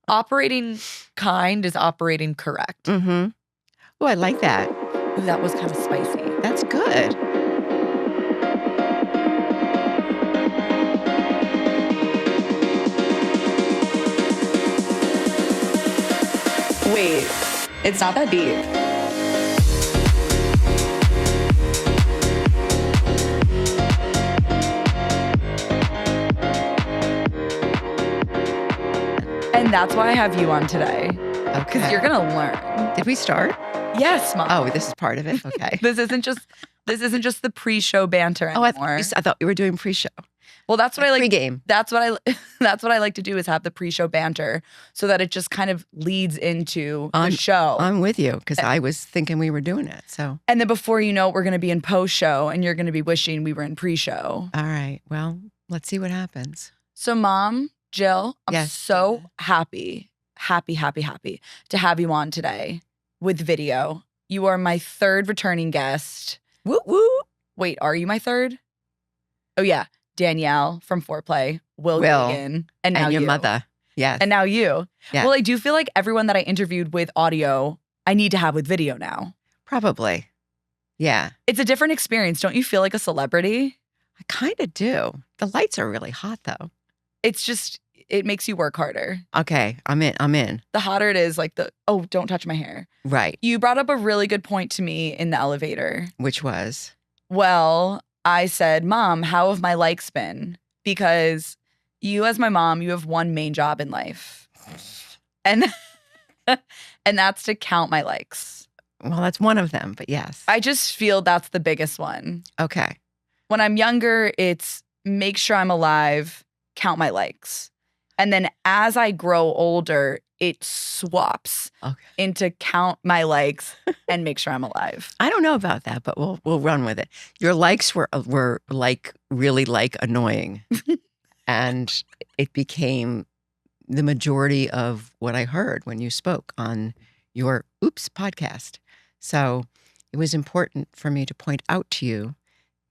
Operating kind is operating correct. Mm-hmm. Oh, I like that. Ooh, that was kind of spicy. That's good. Wait, it's not that deep. And that's why I have you on today. Because Okay. you're gonna learn. Did we start? Yes, Mom. Oh, this is part of it. Okay. This isn't just the pre-show banter Oh, anymore. I thought we were doing pre-show. Well, that's what I like. Pre-game. That's what I like to do is have the pre-show banter so that it just kind of leads into the show. I'm with you because I was thinking we were doing it. So. And then before you know it, we're going to be in post-show and you're going to be wishing we were in pre-show. All right. Well, let's see what happens. So Mom, Jill, I'm Yes. so happy to have you on today with video. You are my third returning guest. Woo woo. Wait, are you my third? Oh yeah, Danielle from Foreplay, Will Gagan, and now your you. mother. Yes. And now you. Yeah. Well, I do feel like everyone that I interviewed with audio, I need to have with video now. Probably. Yeah. It's a different experience. Don't you feel like a celebrity? I kind of do. The lights are really hot though. It's just, it makes you work harder. Okay. I'm in. The hotter it is, like don't touch my hair. Right. You brought up a really good point to me in the elevator. Which was? Well, I said, Mom, how have my likes been? Because you as my mom, you have one main job in life. And that's to count my likes. Well, that's one of them, but yes. I just feel that's the biggest one. Okay. When I'm younger, it's make sure I'm alive, count my likes. And then as I grow older, it swaps into count my likes and make sure I'm alive. I don't know about that, but we'll run with it. Your likes were like really like annoying. And it became the majority of what I heard when you spoke on your Oops podcast. So it was important for me to point out to you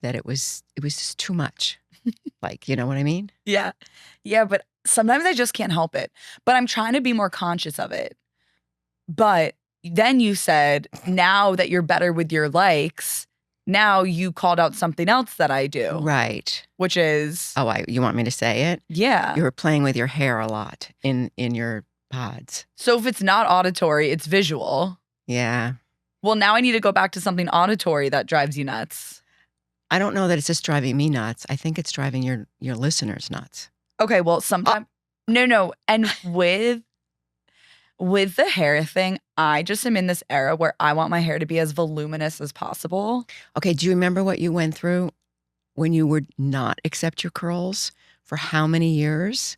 that it was just too much. Like, you know what I mean? Yeah. Yeah, but sometimes I just can't help it. But I'm trying to be more conscious of it. But then you said, now that you're better with your likes, now you called out something else that I do. Right. Which is... Oh, you want me to say it? Yeah. You were playing with your hair a lot in your pods. So if it's not auditory, it's visual. Yeah. Well, now I need to go back to something auditory that drives you nuts. I don't know that it's just driving me nuts. I think it's driving your listeners nuts. Okay, well, sometimes... No. And with the hair thing, I just am in this era where I want my hair to be as voluminous as possible. Okay, do you remember what you went through when you would not accept your curls for how many years?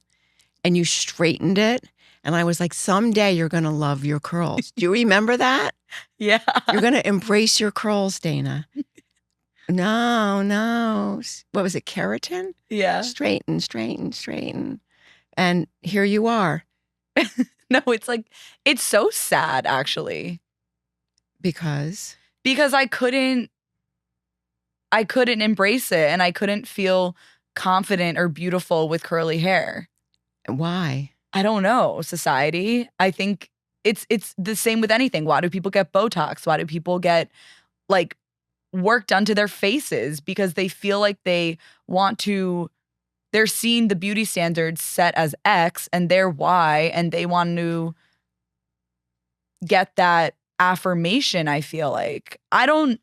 And you straightened it. And I was like, someday you're going to love your curls. Do you remember that? Yeah. You're going to embrace your curls, Dana. No. What was it, keratin? Yeah. Straighten. And here you are. No, it's so sad, actually. Because I couldn't embrace it and I couldn't feel confident or beautiful with curly hair. Why? I don't know. Society. I think it's the same with anything. Why do people get Botox? Why do people get like work done to their faces? Because they feel like they're seeing the beauty standards set as X and they're Y, and they want to get that affirmation. I feel like I don't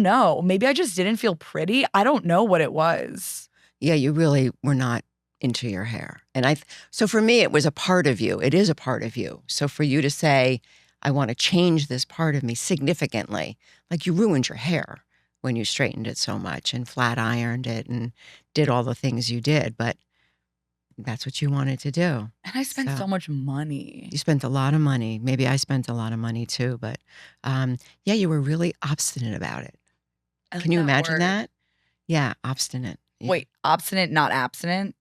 know. Maybe I just didn't feel pretty. I don't know what it was. Yeah, you really were not into your hair. And so for me, it was a part of you. It is a part of you. So for you to say, I want to change this part of me significantly, like you ruined your hair when you straightened it so much and flat ironed it and did all the things you did. But that's what you wanted to do. And I spent so much money. You spent a lot of money. Maybe I spent a lot of money too. But yeah, you were really obstinate about it. Can you imagine that? Yeah, obstinate. Yeah. Wait, obstinate, not abstinent?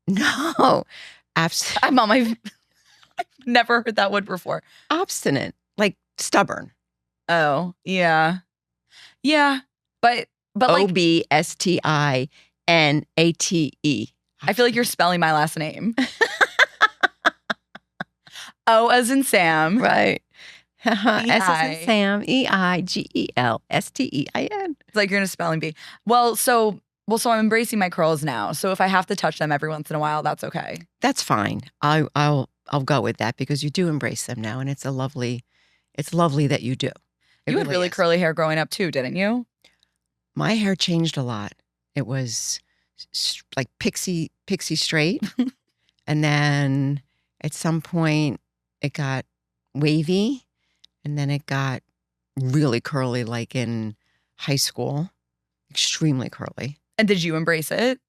No. Mom, I've never heard that word before. Obstinate, like stubborn. Oh, yeah. Yeah, but like Obstinate. I feel like you're spelling my last name. O as in Sam. Right. S as in E-I. Sam. EIGELSTEIN. It's like you're in a spelling bee. So I'm embracing my curls now. So if I have to touch them every once in a while, that's okay. That's fine. I'll go with that because you do embrace them now, and it's lovely that you do. It You had really is. curly hair growing up too, didn't you? My hair changed a lot. It was like pixie straight, and then at some point it got wavy, and then it got really curly, like in high school, extremely curly. And did you embrace it?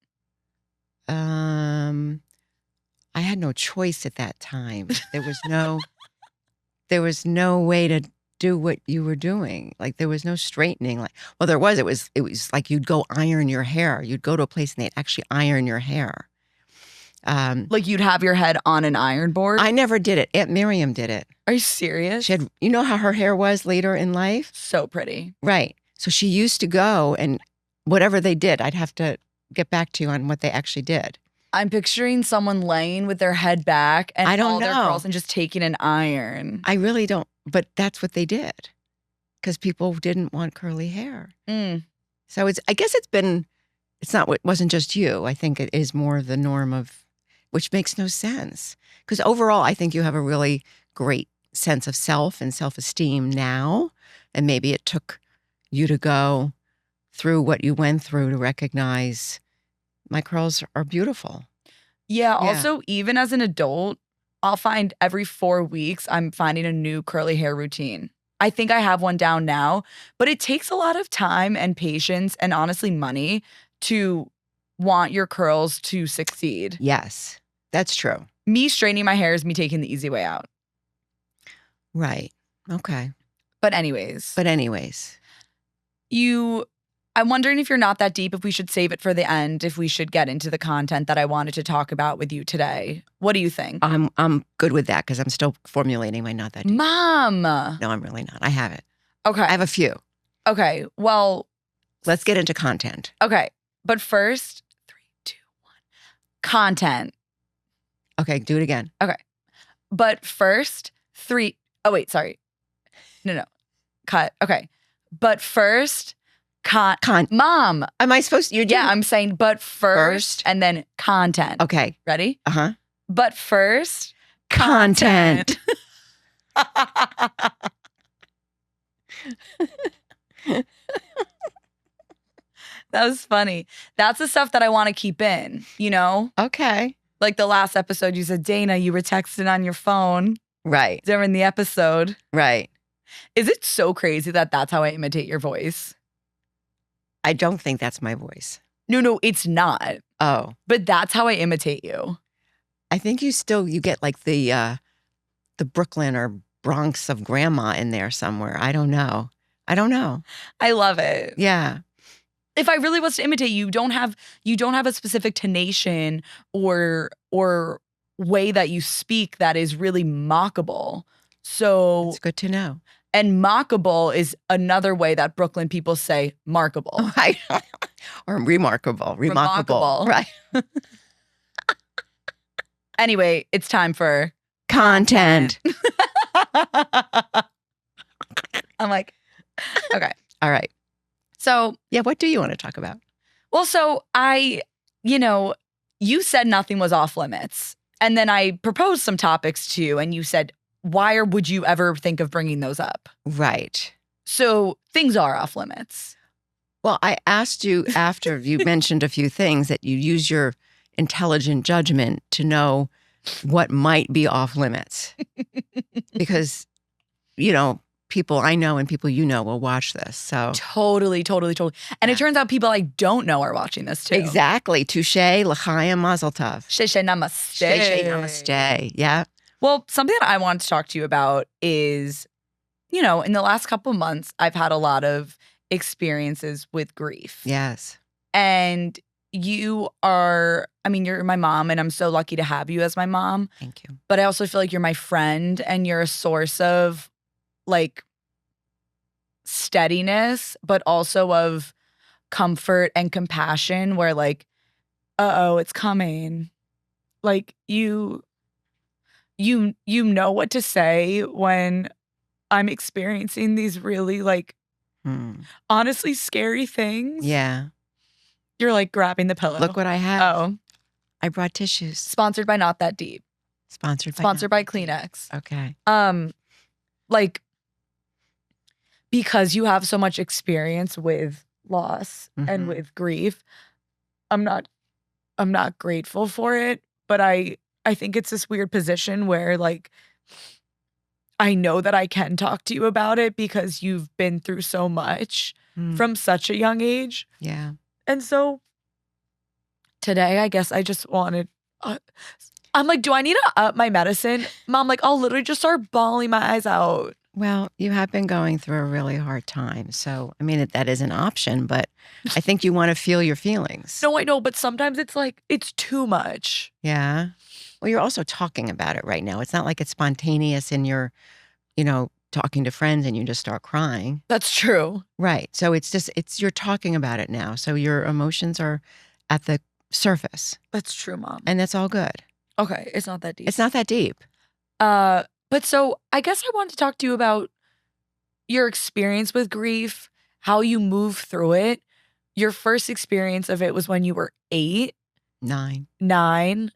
I had no choice at that time. There was no way to do what you were doing. Like there was no straightening. Well, there was. It was like you'd go iron your hair. You'd go to a place and they'd actually iron your hair. Like you'd have your head on an iron board? I never did it. Aunt Miriam did it. Are you serious? She had, you know how her hair was later in life? So pretty. Right. So she used to go and whatever they did, I'd have to get back to you on what they actually did. I'm picturing someone laying with their head back and I don't all their know. curls and just taking an iron. I really don't, but that's what they did because people didn't want curly hair. So I guess it wasn't just you. I think it is more the norm of, which makes no sense. Because overall, I think you have a really great sense of self and self-esteem now. And maybe it took you to go through what you went through to recognize my curls are beautiful. Yeah. Also, even as an adult, I'll find every 4 weeks, I'm finding a new curly hair routine. I think I have one down now, but it takes a lot of time and patience and honestly money to want your curls to succeed. Yes, that's true. Me straightening my hair is me taking the easy way out. Right. Okay. But anyways, I'm wondering if you're not that deep, if we should save it for the end, if we should get into the content that I wanted to talk about with you today. What do you think? I'm good with that because I'm still formulating my not that deep. Mom. No, I'm really not. I have it. Okay. I have a few. Okay. Well, let's get into content. Okay. But first, 3, 2, 1. Content. Okay, do it again. Okay. But first, oh, wait, sorry. No. Cut. Okay. But first, Mom. Am I supposed to? Yeah, I'm saying but first and then content. Okay. Ready? Uh-huh. But first, content. That was funny. That's the stuff that I want to keep in, you know? Okay. Like the last episode, you said, Dana, you were texting on your phone. Right. During the episode. Right. Is it so crazy that that's how I imitate your voice? I don't think that's my voice. No, it's not. Oh. But that's how I imitate you. I think you get like the Brooklyn or Bronx of grandma in there somewhere. I don't know. I love it. Yeah. If I really was to imitate you, you don't have a specific tonation or way that you speak that is really mockable. So it's good to know. And mockable is another way that Brooklyn people say markable. Right. Or remarkable. Right. Anyway, it's time for content. I'm like, okay. All right. So, yeah, what do you want to talk about? Well, so you said nothing was off limits. And then I proposed some topics to you and you said, why would you ever think of bringing those up? Right. So things are off limits. Well, I asked you after you mentioned a few things that you use your intelligent judgment to know what might be off limits. Because, people I know and people you know will watch this. So Totally. And it turns out people I don't know are watching this too. Exactly. Touche, l'chaim, mazel tov. Sheshe namaste. Sheshe namaste. Yeah. Well, something that I wanted to talk to you about is, in the last couple of months, I've had a lot of experiences with grief. Yes. And you're my mom, and I'm so lucky to have you as my mom. Thank you. But I also feel like you're my friend and you're a source of like steadiness, but also of comfort and compassion where like, it's coming. Like you you know what to say when I'm experiencing these really like honestly scary things. Yeah. You're like grabbing the pillow. Look what I have. Oh. I brought tissues. Sponsored by Not That Deep. Sponsored by Kleenex. Okay. Like, because you have so much experience with loss and with grief, I'm not grateful for it, but I think it's this weird position where like I know that I can talk to you about it because you've been through so much from such a young age. Yeah. And so today, I guess I just wanted, I'm like, do I need to up my medicine? Mom, like, I'll literally just start bawling my eyes out. Well, you have been going through a really hard time. So, I mean, that is an option, but I think you want to feel your feelings. No, I know, but sometimes it's like, it's too much. Yeah. Well, you're also talking about it right now. It's not like it's spontaneous in your, talking to friends and you just start crying. That's true. Right. So you're talking about it now. So your emotions are at the surface. That's true, Mom. And that's all good. Okay. It's not that deep. It's not that deep. But so I guess I wanted to talk to you about your experience with grief, how you move through it. Your first experience of it was when you were 8. 9.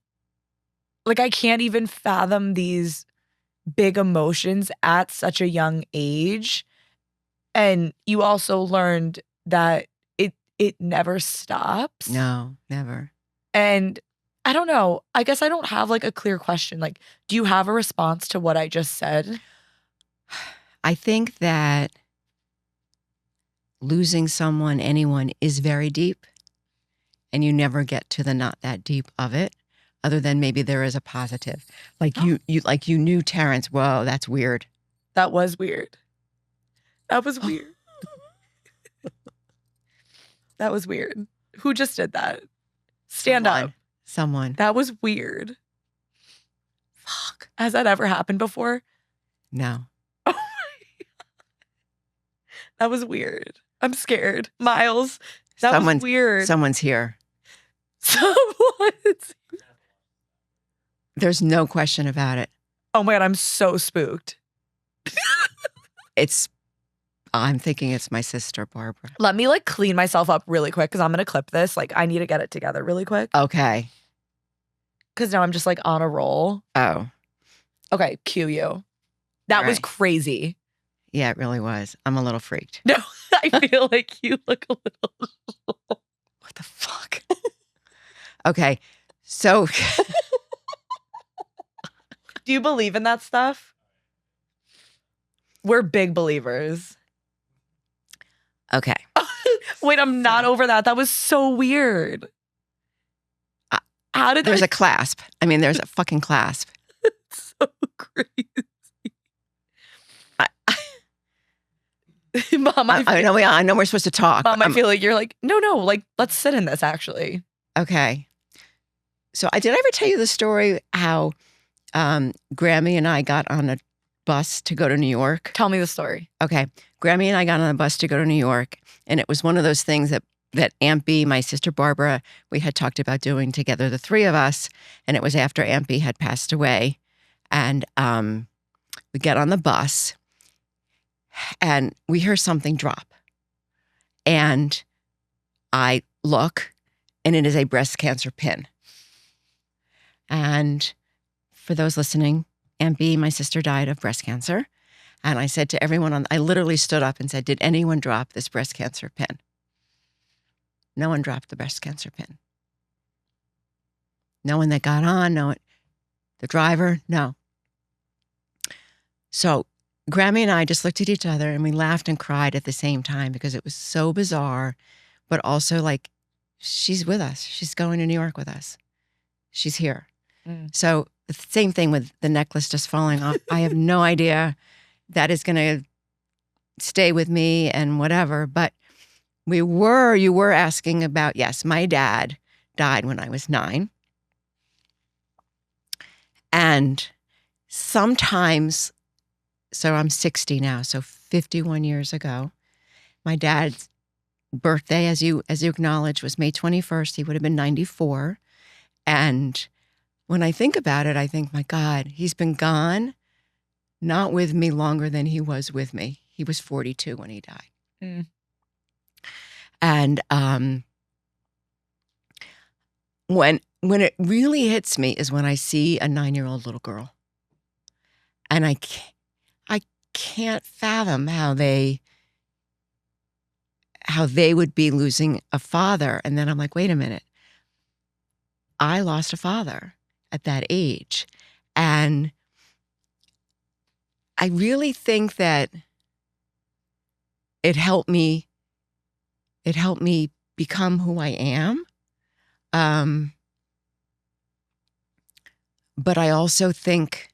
Like, I can't even fathom these big emotions at such a young age. And you also learned that it never stops. No, never. And I don't know. I guess I don't have like a clear question. Like, do you have a response to what I just said? I think that losing someone, anyone, is very deep. And you never get to the not that deep of it, other than maybe there is a positive. Like you knew Terrence. Whoa, that's weird. That was weird. That was weird. That was weird. Who just did that? Stand up. Someone. That was weird. Fuck. Has that ever happened before? No. Oh my God. That was weird. I'm scared. Miles, that was weird. Someone's here. Someone's There's no question about it. Oh my God, I'm so spooked. I'm thinking it's my sister, Barbara. Let me like clean myself up really quick because I'm going to clip this. Like, I need to get it together really quick. Okay. Because now I'm just like on a roll. Oh. Okay, cue you. That was crazy. Yeah, it really was. I'm a little freaked. No, I feel like you look a little. What the fuck? Okay, so. Do you believe in that stuff? We're big believers. Okay. Wait, I'm not over that. That was so weird. How did There's a clasp. I mean, there's a fucking clasp. It's so crazy. Mom, I know we're supposed to talk. Mom, I feel like you're like, no, like, let's sit in this actually. Okay. So did I ever tell you the story how Grammy and I got on a bus to go to New York? Tell me the story. Okay. Grammy and I got on a bus to go to New York, and it was one of those things that Aunt B, my sister Barbara, we had talked about doing together, the three of us, and it was after Aunt B had passed away. And we get on the bus, and we hear something drop. And I look, and it is a breast cancer pin. And for those listening, Aunt B, my sister, died of breast cancer. And I said to everyone I literally stood up and said, did anyone drop this breast cancer pin? No one dropped the breast cancer pin. No one that got on, the driver, no. So Grammy and I just looked at each other and we laughed and cried at the same time because it was so bizarre, but also like, she's with us. She's going to New York with us. She's here. So the same thing with the necklace just falling off. I have no idea that is going to stay with me and whatever. But you were asking about, yes, my dad died when I was 9. And sometimes, so I'm 60 now, so 51 years ago, my dad's birthday, as you acknowledged, was May 21st. He would have been 94. And when I think about it, I think, my God, he's been gone, not with me longer than he was with me. He was 42 when he died. Mm. And when it really hits me is when I see a 9-year-old little girl, and I can't fathom how they would be losing a father. And then I'm like, wait a minute, I lost a father at that age, and I really think that it helped me. It helped me become who I am. Um, but I also think,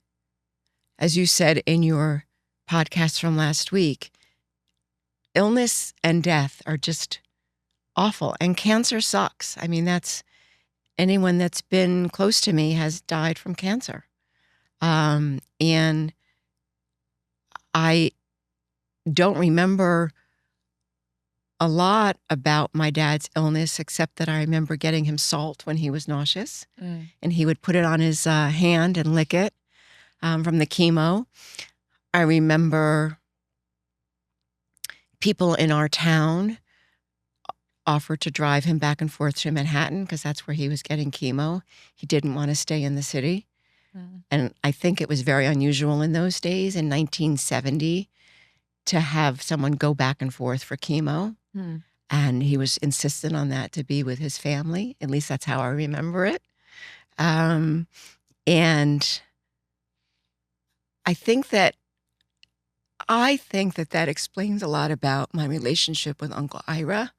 as you said in your podcast from last week, illness and death are just awful. And cancer sucks. I mean, anyone that's been close to me has died from cancer. And I don't remember a lot about my dad's illness, except that I remember getting him salt when he was nauseous, and he would put it on his hand and lick it from the chemo. I remember people in our town offered to drive him back and forth to Manhattan because that's where he was getting chemo. He didn't want to stay in the city. And I think it was very unusual in those days, in 1970, to have someone go back and forth for chemo. And he was insistent on that, to be with his family. At least that's how I remember it. And I think that that explains a lot about my relationship with Uncle Ira,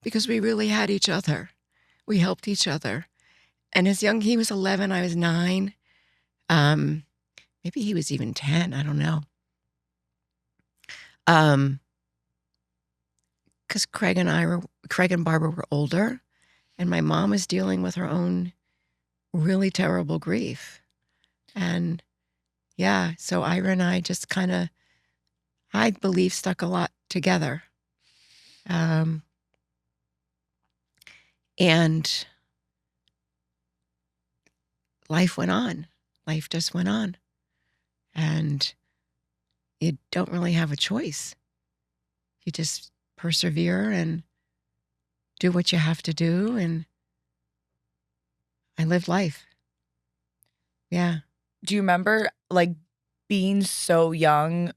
because we really had each other. We helped each other. And he was 11, I was 9. Maybe he was even 10, I don't know. Because Craig and Barbara were older, and my mom was dealing with her own really terrible grief. And yeah, so Ira and I just kind of, I believe, stuck a lot together. And life went on. Life just went on. And you don't really have a choice. You just persevere and do what you have to do. And I lived life. Yeah. Do you remember like being so young,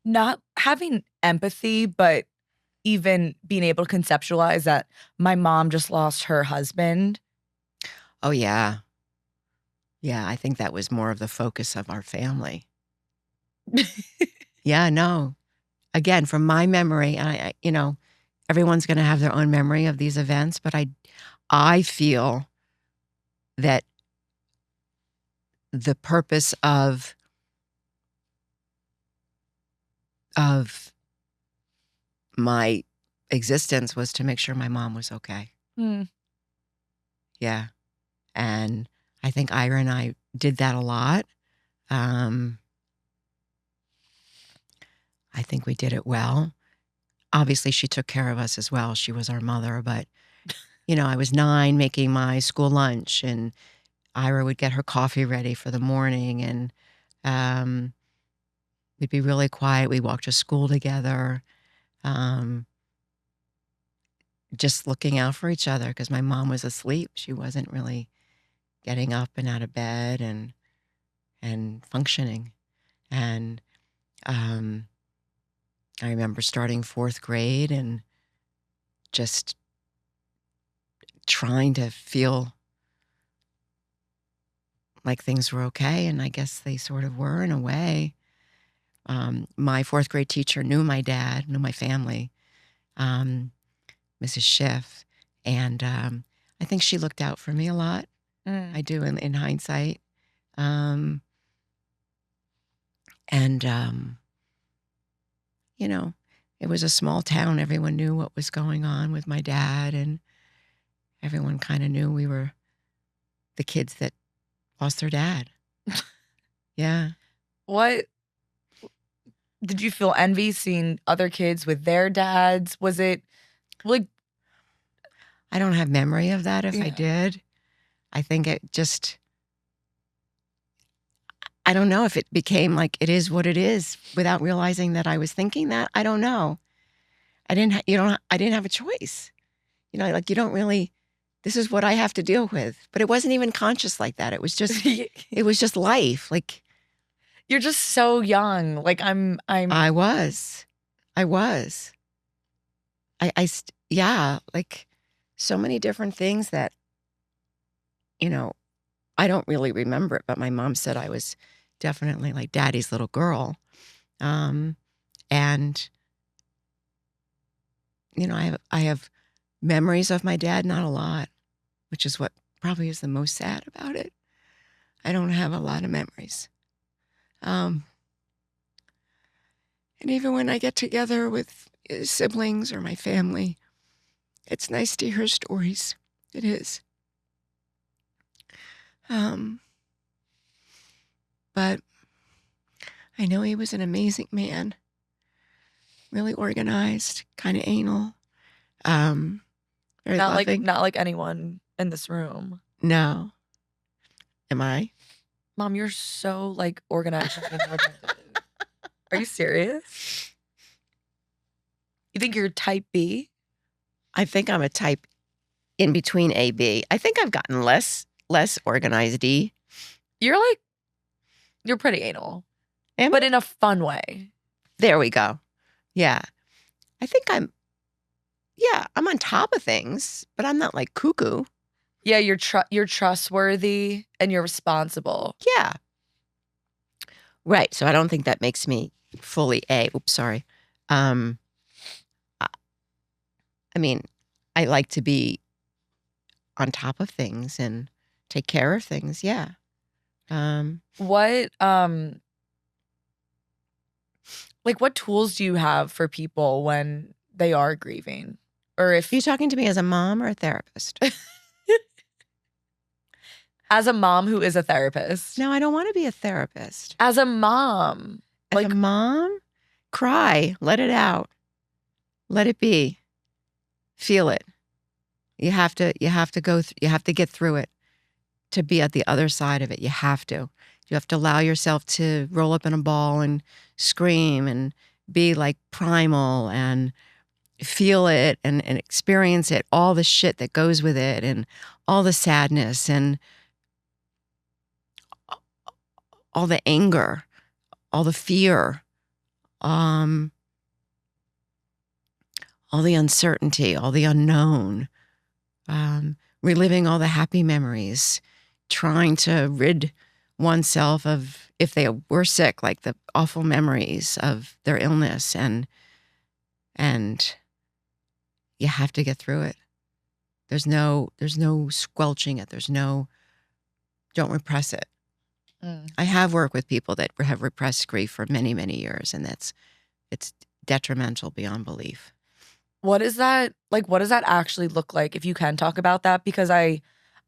not having empathy, but even being able to conceptualize that my mom just lost her husband? Oh, yeah. Yeah, I think that was more of the focus of our family. Yeah, no. Again, from my memory, everyone's going to have their own memory of these events, but I feel that the purpose of my existence was to make sure my mom was okay. Yeah. And I think Ira and I did that a lot. I think we did it well. Obviously, she took care of us as well. She was our mother, but I was 9 making my school lunch, and Ira would get her coffee ready for the morning, and we'd be really quiet. We'd walk to school together, just looking out for each other, because my mom was asleep. She wasn't really getting up and out of bed and functioning. And I remember starting 4th grade and just trying to feel like things were okay, and I guess they sort of were in a way. My 4th grade teacher knew my dad, knew my family, Mrs. Schiff, and I think she looked out for me a lot. I do in hindsight. It was a small town. Everyone knew what was going on with my dad, and everyone kind of knew we were the kids that lost their dad. Yeah. What did you feel envy seeing other kids with their dads? Was it like, I don't have memory of that if I Yeah. did. I think it just, I don't know if it became like it is what it is without realizing that I was thinking that. I don't know. I didn't have a choice. You know, like you don't really, this is what I have to deal with. But it wasn't even conscious like that. It was just life. Like You're just so young. Like I was, I was, yeah, like so many different things that, you know, I don't really remember it, but my mom said I was definitely like daddy's little girl. Um, and you know, I have memories of my dad, not a lot, which is what probably is the most sad about it. I don't have a lot of memories. Um, and even when I get together with siblings or my family, it's nice to hear stories. It is. Um, but I know he was an amazing man, really organized, kind of anal, um, very loving. not like anyone in this room. No. Am I? Mom, you're so like organized. Are you serious? You think you're type B? I think I'm a type in between A, B. I think I've gotten less organized-y. You're pretty anal, Am but I? in a fun way. There we go. Yeah. I think I'm on top of things, but I'm not like cuckoo. Yeah, you're trustworthy and you're responsible. Yeah. Right. So I don't think that makes me fully A. Oops, sorry. I I mean, I like to be on top of things and take care of things. Yeah. What like what tools do you have for people when they are grieving? Or Are if you talking to me as a mom or a therapist? as a mom who is a therapist. No, I don't want to be a therapist. As a mom, As like a mom, cry, let it out. Let it be. Feel it. You have to you have to get through it to be at the other side of it. You have to. You have to allow yourself to roll up in a ball and scream and be like primal and feel it and experience it, all the shit that goes with it and all the sadness and all the anger, all the fear, um, all the uncertainty, all the unknown, reliving all the happy memories, trying to rid oneself of, if they were sick, like the awful memories of their illness, and you have to get through it. There's no squelching it. Don't repress it. I have worked with people that have repressed grief for many, many years, and it's detrimental beyond belief. what is that like what does that actually look like if you can talk about that? Because I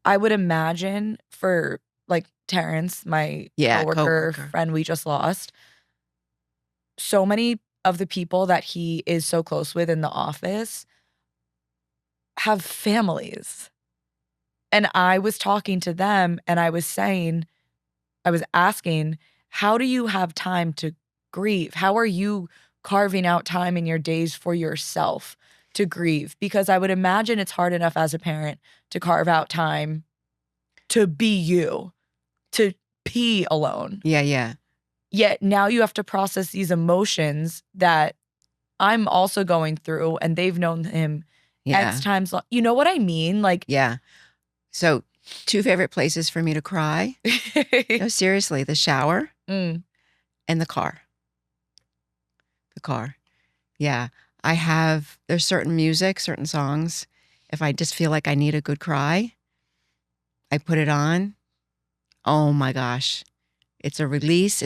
would imagine for like Terrence, my Yeah, coworker coworker. friend we just lost, so many of the people that he is so close with in the office have families. And I was talking to them and I was asking, how do you have time to grieve? How are you carving out time in your days for yourself to grieve? Because I would imagine it's hard enough as a parent to carve out time to be you, to pee alone. Yeah, yeah. Yet now you have to process these emotions that I'm also going through and they've known him Yeah. X times. You know what I mean? Like, Yeah. So, two favorite places for me to cry. No, seriously, the shower Mm. and the car. The car. Yeah. There's certain music, certain songs. If I just feel like I need a good cry, I put it on. Oh my gosh. It's a release.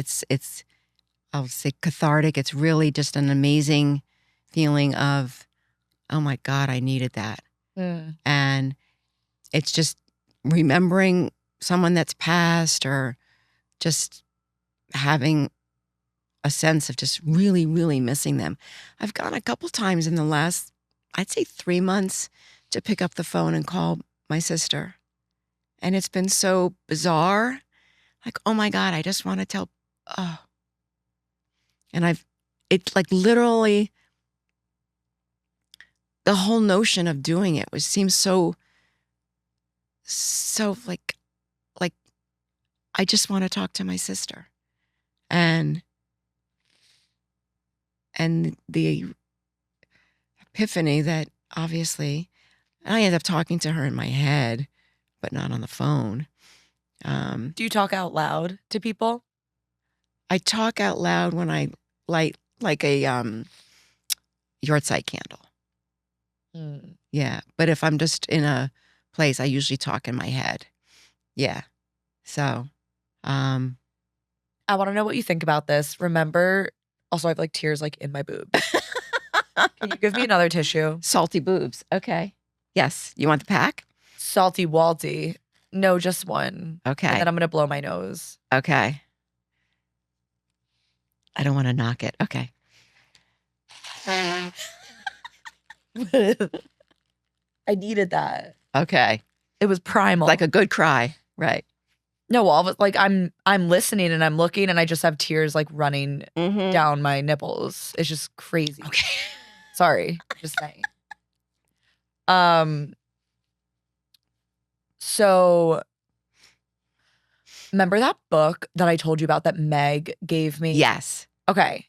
I'll say cathartic. It's really just an amazing feeling of, oh my God, I needed that. And it's just remembering someone that's passed or just having a sense of just really, really missing them. I've gone a couple times in the last, I'd say 3 months, to pick up the phone and call my sister And it's been so bizarre. Like, oh my God, I just want to tell. Oh. And it's like literally the whole notion of doing it seems so like I just want to talk to my sister. And the epiphany that obviously I end up talking to her in my head, but not on the phone. Do you talk out loud to people? I talk out loud when I light like a yahrzeit candle. Yeah. But if I'm just in a place, I usually talk in my head. Yeah. So, I want to know what you think about this. Remember, also I have like tears like in my boobs. Can you give me another tissue? salty boobs. Okay. Yes. You want the pack? Salty Walty. No, just one. Okay. And then I'm going to blow my nose. Okay. I don't want to knock it. Okay. I needed that. Okay. It was primal. Like a good cry. Right. No, all of it, like I'm listening and I'm looking and I just have tears like running down my nipples. It's just crazy. Okay. Sorry, just saying. So remember that book that I told you about that Meg gave me? Yes. Okay.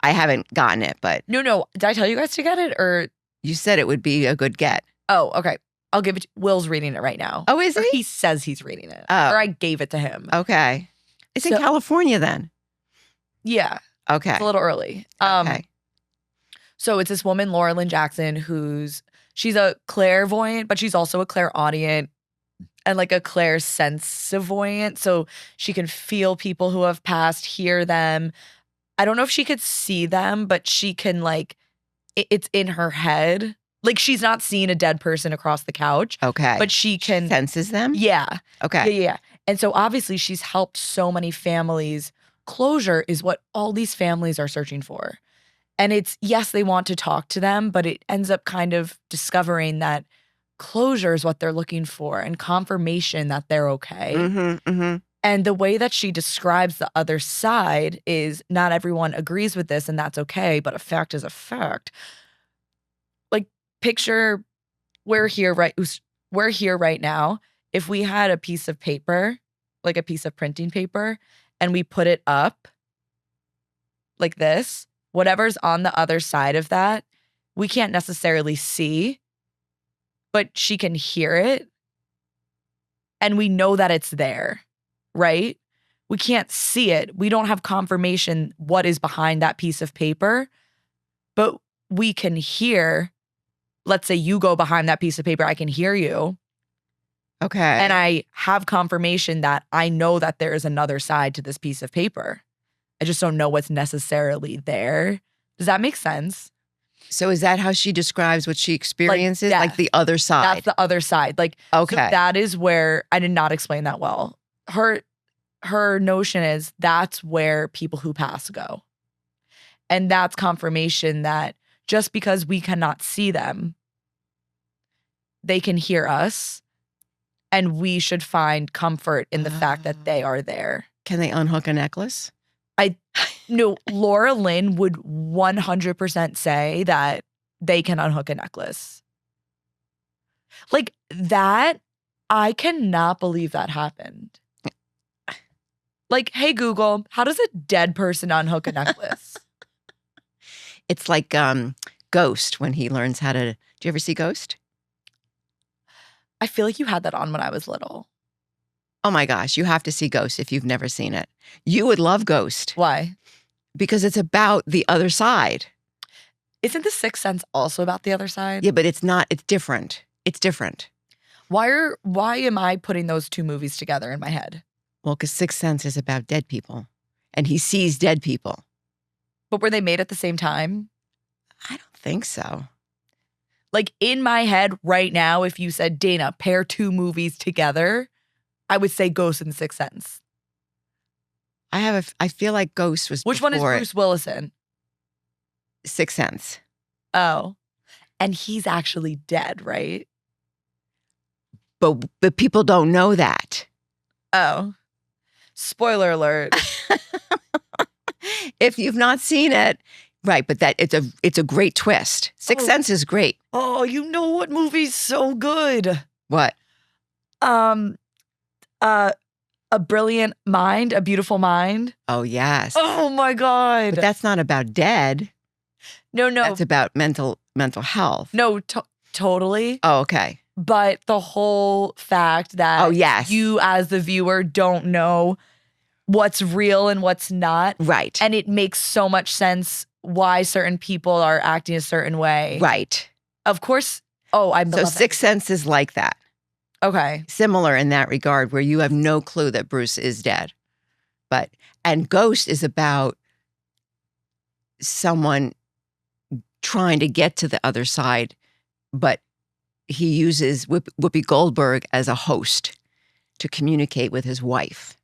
I haven't gotten it, but No. Did I tell you guys to get it or? you said it would be a good get. Oh, okay. I'll give it. Will's reading it right now. Oh, is Or he? he says he's reading it. Oh. Or I gave it to him. Okay. It's in So- California then. Yeah. Okay. It's a little early. Okay. So it's this woman, Laura Lynn Jackson, she's a clairvoyant, but she's also a clairaudient and like a clairsensavoyant. So she can feel people who have passed, hear them. I don't know if she could see them, but she can like, it's in her head. Like she's not seeing a dead person across the couch, Okay. but she can. senses them? Yeah. Okay. Yeah. And so obviously she's helped so many families. Closure is what all these families are searching for. And it's, yes, they want to talk to them, but it ends up kind of discovering that closure is what they're looking for and confirmation that they're okay. And the way that she describes the other side is not everyone agrees with this and that's okay, but a fact is a fact. Like picture we're here right now. If we had a piece of paper, like a piece of printing paper, and we put it up like this, whatever's on the other side of that, we can't necessarily see, but she can hear it. And we know that it's there, right? We can't see it. We don't have confirmation what is behind that piece of paper, but we can hear, let's say you go behind that piece of paper, I can hear you. Okay. And I have confirmation that I know that there is another side to this piece of paper. I just don't know what's necessarily there. Does that make sense? So is that how she describes what she experiences? death. Like the other side? That's the other side. Like, Okay. so that is where I did not explain that well. Her notion is that's where people who pass go. And that's confirmation that just because we cannot see them, they can hear us. And we should find comfort in the fact that they are there. Can they unhook a necklace? No, Laura Lynn would 100% say that they can unhook a necklace. Like that, I cannot believe that happened. Like, hey, Google, how does a dead person unhook a necklace? It's like Ghost when he learns how to. Do you ever see Ghost? I feel like you had that on when I was little. Oh my gosh, you have to see Ghost if you've never seen it. You would love Ghost. Why? Because it's about the other side. Isn't The Sixth Sense also about the other side? Yeah, but it's not. It's different. It's different. Why am I putting those two movies together in my head? Well, because Sixth Sense is about dead people. And he sees dead people. But were they made at the same time? I don't think so. Like in my head right now, if you said, Dana, pair two movies together, I would say Ghost and Sixth Sense. I feel like Ghost was Which one is before Bruce Willis in? Sixth Sense. Oh. And he's actually dead, right? but people don't know that. Oh, spoiler alert. If you've not seen it, right? But that it's a great twist. Sixth Sense is great. Oh, you know what movie's so good? What? Um, A Brilliant Mind, A Beautiful Mind. Oh yes. Oh my God. But that's not about dead. No. That's about mental health. No, totally. Oh, okay. But the whole fact that yes. you as the viewer don't know what's real and what's not. Right. And it makes so much sense why certain people are acting a certain way. Right. Of course. Oh, I love So that. Sixth Sense is like that. Okay. Similar in that regard, where you have no clue that Bruce is dead. And Ghost is about someone trying to get to the other side, but he uses Whoopi Goldberg as a host to communicate with his wife.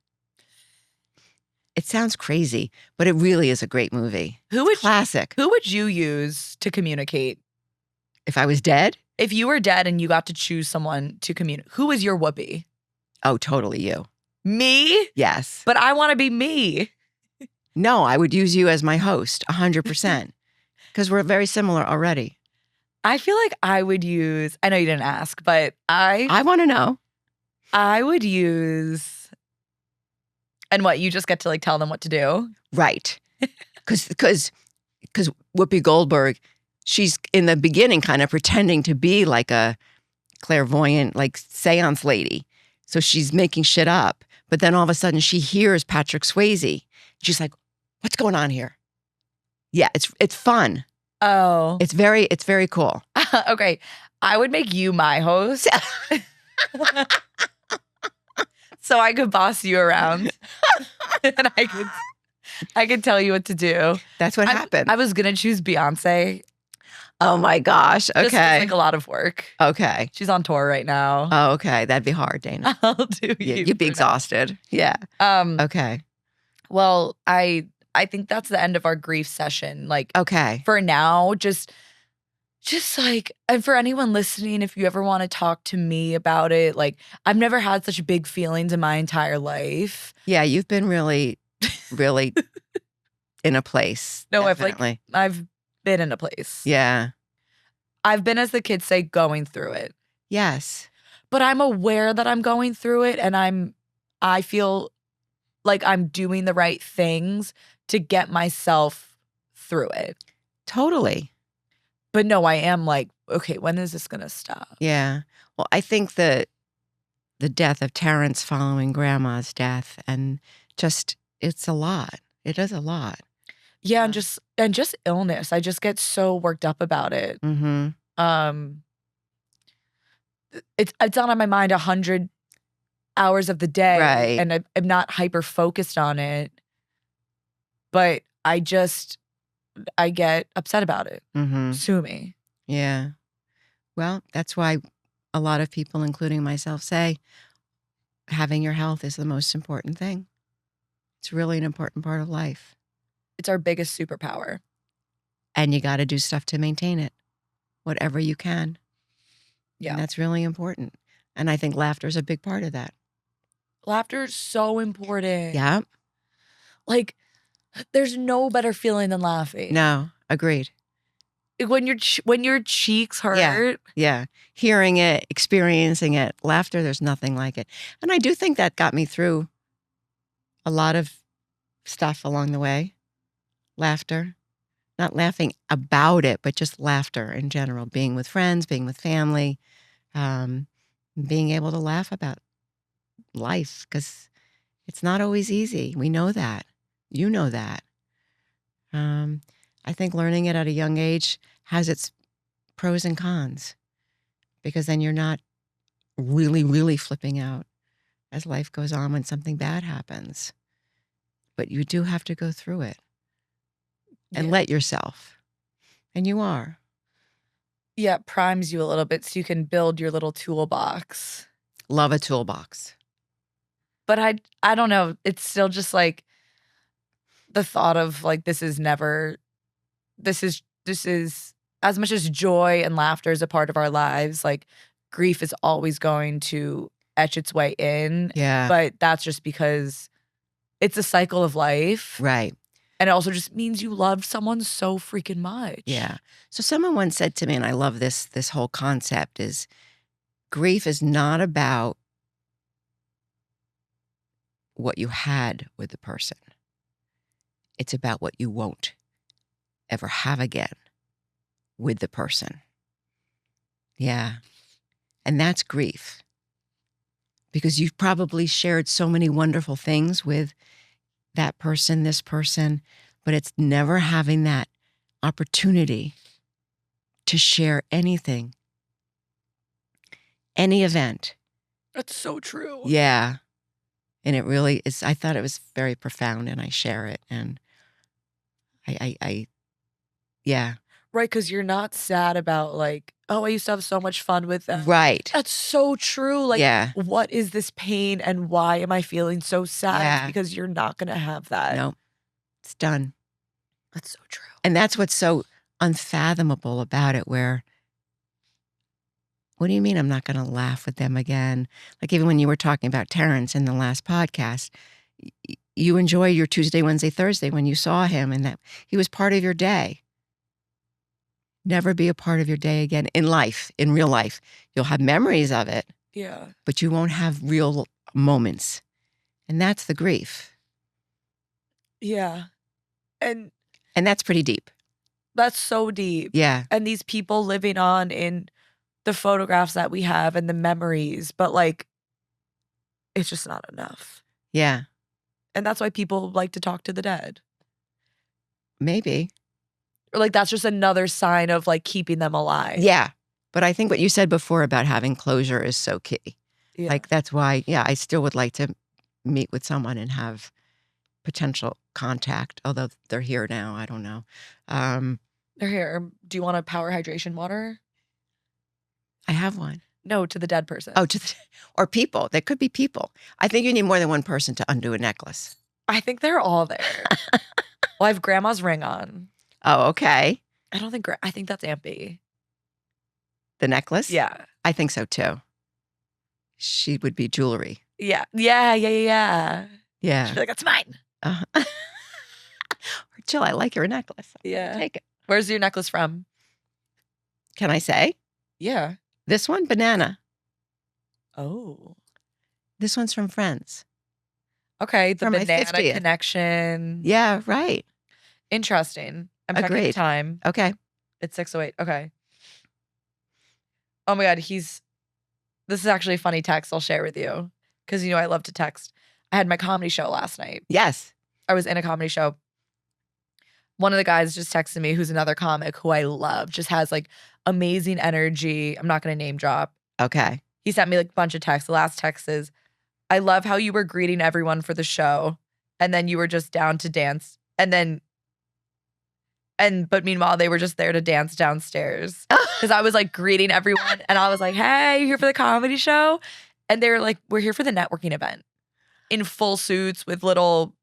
It sounds crazy, but it really is a great movie. Classic. Who would you use to communicate? If I was dead? If you were dead and you got to choose someone to communicate, who is your Whoopi? Oh, totally you. Me? Yes. But I want to be me. No, I would use you as my host, 100%. Because we're very similar already. I feel like I would use, I know you didn't ask, but I want to know. I would use, and what, you just get to like tell them what to do? Right. Because Whoopi Goldberg, she's in the beginning kind of pretending to be like a clairvoyant, like seance lady. So she's making shit up. But then all of a sudden she hears Patrick Swayze. She's like, what's going on here? Yeah, it's fun. Oh. It's very cool. Okay. I would make you my host. So I could boss you around. And I could tell you what to do. That's what happened. I was gonna choose Beyonce. Oh my gosh. Okay. Just 'cause, like, a lot of work. Okay. She's on tour right now. Oh, okay. That'd be hard, Dana. I'll do you. You'd be exhausted. Yeah. Okay. Well, I think that's the end of our grief session. Like, okay. For now, just like, and for anyone listening, if you ever want to talk to me about it, like, I've never had such big feelings in my entire life. Yeah, you've been really, really in a place. No, definitely. I've been in a place. Yeah. I've been, as the kids say, going through it. Yes. But I'm aware that I'm going through it, and I feel like I'm doing the right things to get myself through it. Totally. But no, I am like, okay, when is this going to stop? Yeah. Well, I think the death of Terrence following Grandma's death, and just, it's a lot. It is a lot. Yeah, and just illness. I just get so worked up about it. Mm-hmm. It's on my mind 100 hours of the day, right? And I'm not hyper focused on it, but I get upset about it. Mm-hmm. Sue me. Yeah. Well, that's why a lot of people, including myself, say having your health is the most important thing. It's really an important part of life. It's our biggest superpower. And you got to do stuff to maintain it, whatever you can. Yeah. And that's really important. And I think laughter is a big part of that. Laughter is so important. Yeah. Like, there's no better feeling than laughing. No, agreed. When your cheeks hurt. Yeah. Hearing it, experiencing it, laughter, there's nothing like it. And I do think that got me through a lot of stuff along the way. Laughter. Not laughing about it, but just laughter in general. Being with friends, being with family, being able to laugh about life, because it's not always easy. We know that. You know that. I think learning it at a young age has its pros and cons, because then you're not really, really flipping out as life goes on when something bad happens. But you do have to go through it and let yourself. And you are. Yeah, it primes you a little bit so you can build your little toolbox. Love a toolbox. But I don't know. It's still just like the thought of like, this is as much as joy and laughter is a part of our lives. Like, grief is always going to etch its way in. Yeah. But that's just because it's a cycle of life. Right. And it also just means you loved someone so freaking much. Yeah. So someone once said to me, and I love this whole concept, is grief is not about what you had with the person. It's about what you won't ever have again with the person. Yeah. And that's grief. Because you've probably shared so many wonderful things with that person, this person, but it's never having that opportunity to share anything, any event. That's so true. Yeah. And it really is. I thought it was very profound, and I share it. And yeah. Right, because you're not sad about like, oh, I used to have so much fun with them. Right. That's so true. Like, Yeah. what is this pain and why am I feeling so sad? Yeah. It's because you're not going to have that. No, it's done. That's so true. And that's what's so unfathomable about it, where, what do you mean I'm not going to laugh with them again? Like, even when you were talking about Terrence in the last podcast, you enjoy your Tuesday, Wednesday, Thursday when you saw him, and that he was part of your day. Never be a part of your day again in life, in real life. You'll have memories of it. Yeah. But you won't have real moments. And that's the grief. Yeah. And that's pretty deep. that's so deep. Yeah. And these people living on in the photographs that we have and the memories, but like, it's just not enough. Yeah. And that's why people like to talk to the dead. Maybe. Or like, that's just another sign of like keeping them alive. Yeah. But I think what you said before about having closure is so key. Yeah. Like, that's why, yeah, I still would like to meet with someone and have potential contact, although they're here now. I don't know. They're here. Do you want a power hydration water? I have one. No, to the dead person. Oh, or people. There could be people. I think you need more than one person to undo a necklace. I think they're all there. Well, I have grandma's ring on. Oh, okay. I don't think, I think that's Aunt B. The necklace? Yeah. I think so too. She would be jewelry. Yeah. Yeah. Yeah. Yeah. Yeah. She'd be like, that's mine. Or, Jill, I like your necklace. Yeah. Take it. Where's your necklace from? Can I say? Yeah. This one, banana. Oh. This one's from Friends. Okay. The For my banana 50th. connection. Yeah, right. Interesting. I'm checking the Agreed. time. Okay. It's 6:08. Okay. Oh my God. This is actually a funny text I'll share with you. Because I love to text. I had my comedy show last night. Yes. I was in a comedy show. One of the guys just texted me, who's another comic who I love, just has like amazing energy. I'm not going to name drop. Okay. He sent me like a bunch of texts. The last text is, I love how you were greeting everyone for the show. And then you were just down to dance. But meanwhile, they were just there to dance downstairs. Because I was like greeting everyone. And I was like, hey, you here for the comedy show? And they were like, we're here for the networking event. In full suits with little,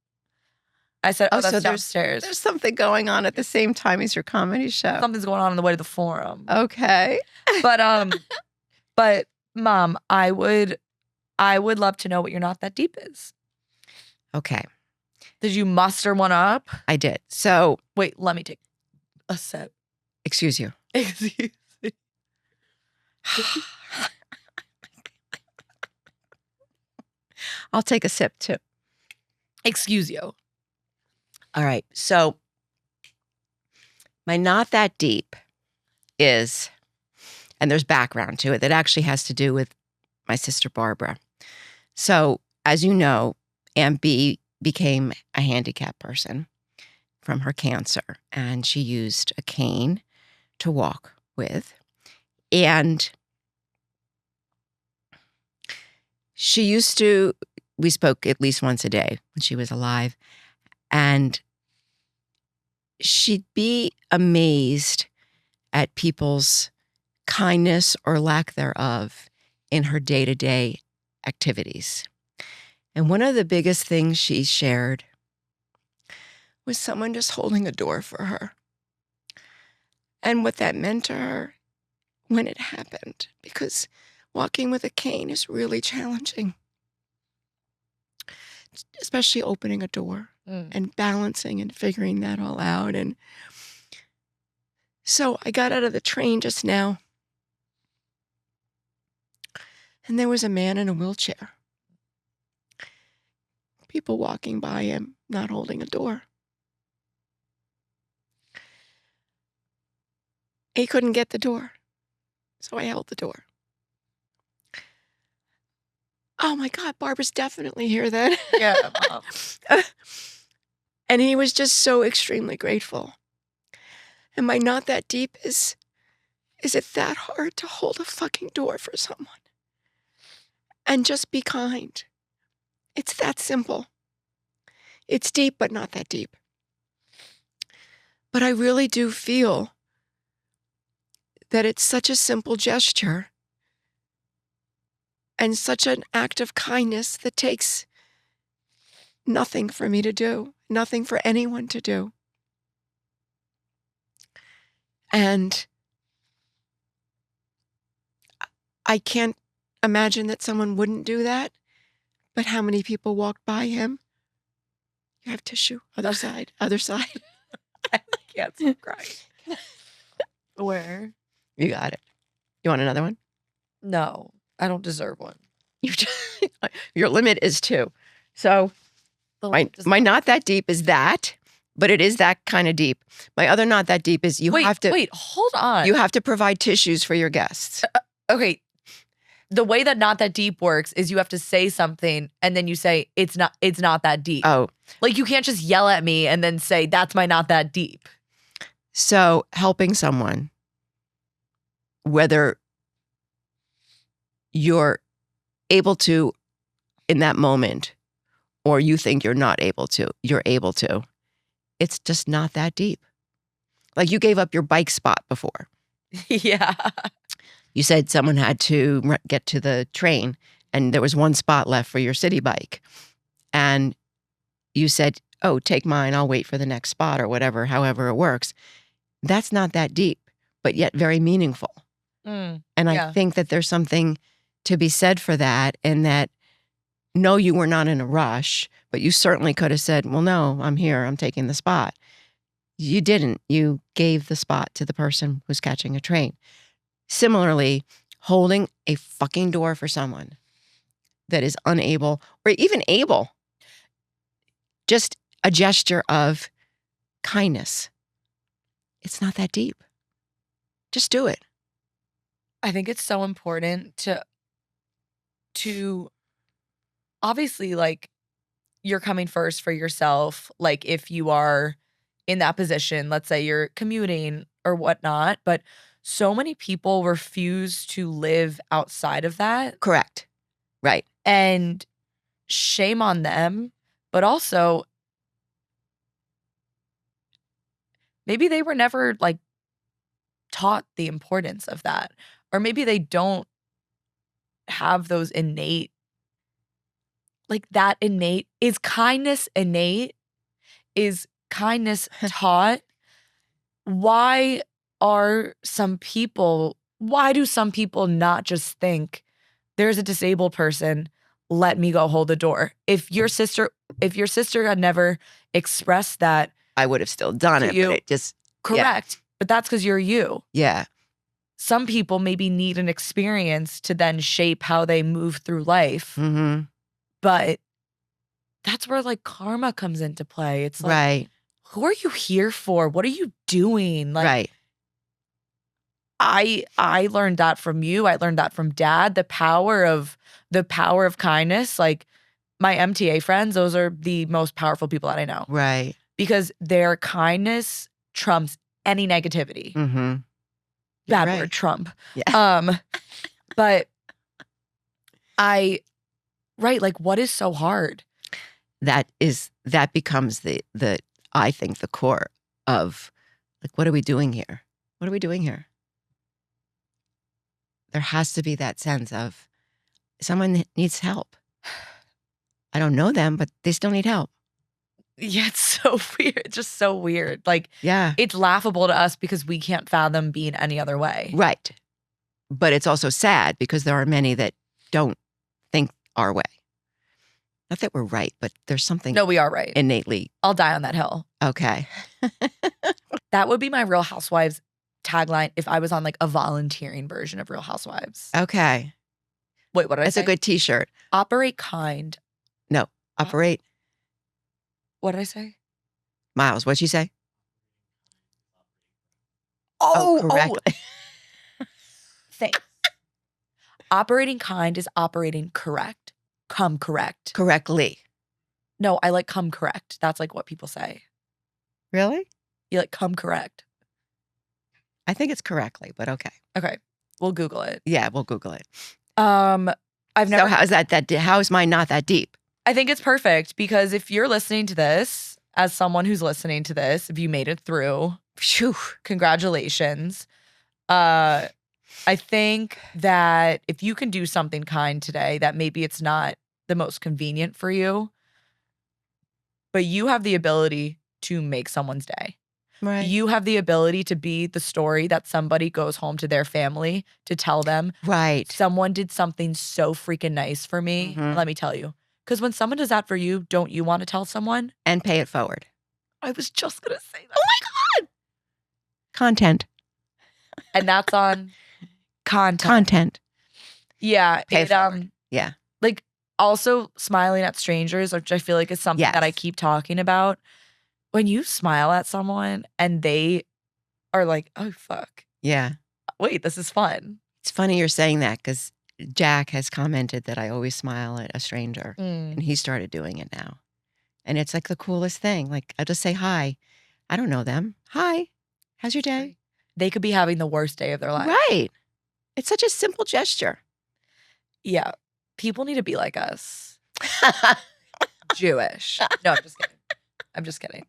I said, oh, that's so downstairs. There's something going on at the same time as your comedy show. Something's going on the way to the forum. Okay. But Mom, I would love to know what your Not That Deep is. Okay. Did you muster one up? I did. So, wait, let me take a sip. Excuse you. Excuse me. I'll take a sip too. Excuse you. All right. So, my Not That Deep is, and there's background to it that actually has to do with my sister Barbara. So, as you know, Aunt B became a handicapped person from her cancer, and she used a cane to walk with. And we spoke at least once a day when she was alive, and she'd be amazed at people's kindness or lack thereof in her day-to-day activities. And one of the biggest things she shared was someone just holding a door for her. And what that meant to her when it happened. Because walking with a cane is really challenging, especially opening a door and balancing and figuring that all out. And so I got out of the train just now, and there was a man in a wheelchair. People walking by him, not holding a door. He couldn't get the door, so I held the door. Oh my God, Barbara's definitely here then. Yeah, Mom. And he was just so extremely grateful. And my not that deep is it that hard to hold a fucking door for someone? And just be kind. It's that simple. It's deep, but not that deep. But I really do feel that it's such a simple gesture and such an act of kindness that takes nothing for me to do, nothing for anyone to do. And I can't imagine that someone wouldn't do that. But how many people walked by him? You have tissue. Other side. Other side. I can't stop crying. Where? You got it. You want another one? No, I don't deserve one. Your limit is 2. So my not that deep is that, but it is that kind of deep. My other not that deep is you have to wait, hold on. You have to provide tissues for your guests. Okay. The way that not that deep works is you have to say something and then you say it's not that deep. Oh. Like you can't just yell at me and then say that's my not that deep. So helping someone, whether you're able to in that moment or you think you're not able to, you're able to. It's just not that deep. Like you gave up your bike spot before. Yeah. You said someone had to get to the train and there was one spot left for your city bike. And you said, oh, take mine. I'll wait for the next spot or whatever, however it works. That's not that deep, but yet very meaningful. And I think that there's something to be said for that, and that no, you were not in a rush, but you certainly could have said, well, no, I'm here. I'm taking the spot. You didn't. You gave the spot to the person who's catching a train. Similarly, holding a fucking door for someone that is unable or even able, just a gesture of kindness. It's not that deep. Just do it. I think it's so important to obviously, like, you're coming first for yourself. Like if you are in that position, let's say you're commuting or whatnot, but so many people refuse to live outside of that. Correct. Right. And shame on them, but also maybe they were never like taught the importance of that, or maybe they don't have those innate, like that innate is kindness innate, is kindness taught. Why do some people not just think there's a disabled person, let me go hold the door? If your sister had never expressed that, I would have still done it, but it just correct. Yeah. But that's because you're you. Yeah. Some people maybe need an experience to then shape how they move through life. Mm-hmm. But that's where like karma comes into play. It's like, right. Who are you here for? What are you doing? Like, right. I learned that from you. I learned that from Dad. The power of kindness. Like my MTA friends, those are the most powerful people that I know. Right. Because their kindness trumps any negativity. Mm-hmm. Bad word, Trump. Yeah. But like what is so hard? That becomes the I think the core of like, what are we doing here? What are we doing here? There has to be that sense of someone needs help. I don't know them, but they still need help. Yeah, it's so weird. It's just so weird. Like, yeah, it's laughable to us because we can't fathom being any other way. Right. But it's also sad because there are many that don't think our way. Not that we're right, but there's something No, we are right. innately. I'll die on that hill. Okay. That would be my Real Housewives tagline if I was on like a volunteering version of Real Housewives. Okay. Wait, what did I That's say? a good t-shirt. Operate kind. No. Operate. What did I say? Miles, what'd you say? Oh, correctly. Thanks. Operating kind is operating correct. Come correct. Correctly. No, I like come correct. That's like what people say. Really? You like come correct. I think it's correctly, but okay. Okay. We'll Google it. Yeah, we'll Google it. I've never. So how is that how is mine not that deep? I think it's perfect because if you're listening to this, as someone who's listening to this, if you made it through, Phew. congratulations. I think that if you can do something kind today, that maybe it's not the most convenient for you, but you have the ability to make someone's day. Right. You have the ability to be the story that somebody goes home to their family to tell them, Right. someone did something so freaking nice for me. Mhm. Let me tell you. Because when someone does that for you, don't you want to tell someone? And pay it forward. I was just going to say that. Oh my God. Content. And that's on content. Content. Yeah. Pay it forward. Yeah. Like also smiling at strangers, which I feel like is something that I Yes. keep talking about. When you smile at someone and they are like, oh, fuck. Yeah. Wait, this is fun. It's funny you're saying that because Jack has commented that I always smile at a stranger, and he started doing it now. And it's like the coolest thing. Like, I'll just say hi. I don't know them. Hi. How's your day? They could be having the worst day of their life. Right. It's such a simple gesture. Yeah. People need to be like us. Jewish. No, I'm just kidding. I'm just kidding.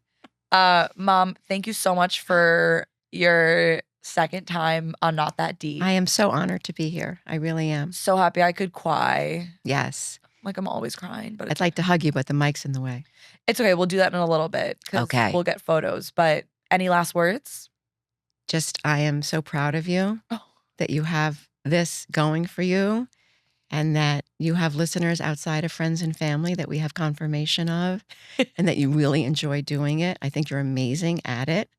Mom, thank you so much for your second time on Not That Deep. I am so honored to be here. I really am. So happy I could cry. Yes. Like I'm always crying, but I'd like to hug you, but the mic's in the way. it's okay. We'll do that in a little bit. Okay. We'll get photos. But any last words? Just, I am so proud of you Oh. that you have this going for you and that you have listeners outside of friends and family that we have confirmation of and that you really enjoy doing it. I think you're amazing at it.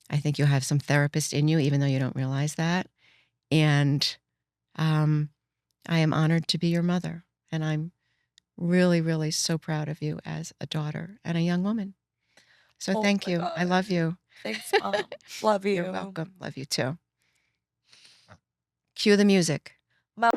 I think you have some therapist in you, even though you don't realize that. And I am honored to be your mother. And I'm really, really so proud of you as a daughter and a young woman. So thank you. God. I love you. Thanks, Mom. Love you. You're welcome. Love you too. Cue the music. Mom.